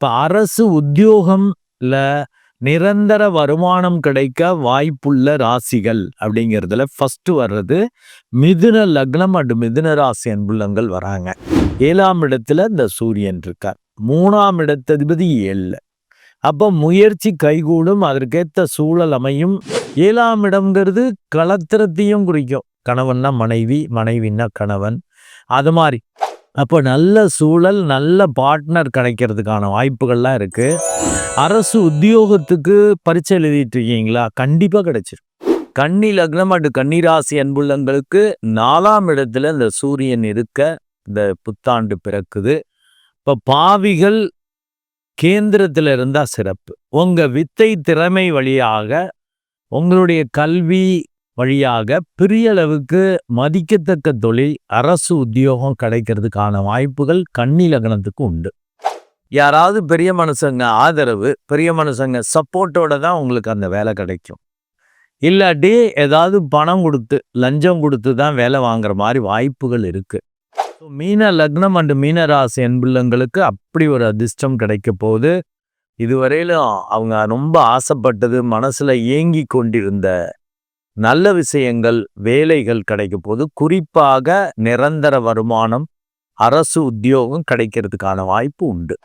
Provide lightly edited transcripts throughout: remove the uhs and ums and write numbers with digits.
இப்போ அரசு உத்தியோகம்ல நிரந்தர வருமானம் கிடைக்க வாய்ப்புள்ள ராசிகள் அப்படிங்கிறதுல ஃபர்ஸ்ட் வர்றது மிதுன லக்னம் அண்ட் மிதுன ராசி அன்புள்ளங்கள் வராங்க. 7ஆம் இடத்துல இந்த சூரியன் இருக்கார். 3ஆம் இடத்ததிபதி 7. அப்போ முயற்சி கைகூடும், அதற்கேற்ற சூழல் அமையும். 7ஆம் இடம்ங்கிறது களத்திரத்தையும் குறிக்கும். கணவன்னா மனைவி, மனைவின்னா கணவன், அது மாதிரி. அப்போ நல்ல சூழல், நல்ல பார்ட்னர் கிடைக்கிறதுக்கான வாய்ப்புகள்லாம் இருக்கு. அரசு உத்தியோகத்துக்கு பரீட்சை எழுதிட்டு இருக்கீங்களா? கண்டிப்பா கிடைச்சிரும். கன்னி லக்னம் அண்டு கன்னிராசி அன்புள்ளங்களுக்கு 4ஆம் இடத்துல இந்த சூரியன் இருக்க இந்த புத்தாண்டு பிறக்குது. இப்போ பாவிகள் கேந்திரத்தில் இருந்தா சிறப்பு. உங்க வித்தை திறமை வழியாக, உங்களுடைய கல்வி வழியாக பெரிய அளவுக்கு மதிக்கத்தக்க தொழில், அரசு உத்தியோகம் கிடைக்கிறதுக்கான வாய்ப்புகள் கன்னி லக்னத்துக்கு உண்டு. யாராவது பெரிய மனுஷங்க ஆதரவு, பெரிய மனுஷங்க சப்போர்ட்டோட தான் உங்களுக்கு அந்த வேலை கிடைக்கும். இல்லாட்டி ஏதாவது பணம் கொடுத்து, லஞ்சம் கொடுத்து தான் வேலை வாங்குற மாதிரி வாய்ப்புகள் இருக்கு. மீன லக்னம் அண்டு மீன ராசி அன்புள்ளங்களுக்கு அப்படி ஒரு அதிர்ஷ்டம் கிடைக்க போகுது. இதுவரையிலும் அவங்க ரொம்ப ஆசைப்பட்டது, மனசுல ஏங்கி கொண்டிருந்த நல்ல விஷயங்கள், வேலைகள் கிடைக்க போது. குறிப்பாக நிரந்தர வருமானம், அரசு உத்தியோகம் கிடைக்கிறதுக்கான வாய்ப்பு உண்டு.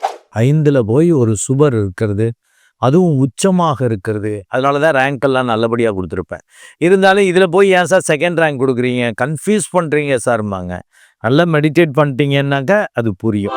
5ல் போய் ஒரு சுபர் இருக்கிறது, அதுவும் உச்சமாக இருக்கிறது. அதனால தான் ரேங்க் எல்லாம் நல்லபடியாக கொடுத்துருப்பேன். இருந்தாலும் இதில் போய் ஏன் சார் செகண்ட் ரேங்க் கொடுக்குறீங்க, கன்ஃபியூஸ் பண்ணுறீங்க சார்பாங்க. நல்லா மெடிடேட் பண்ணிட்டீங்கன்னாக்கா அது புரியும்.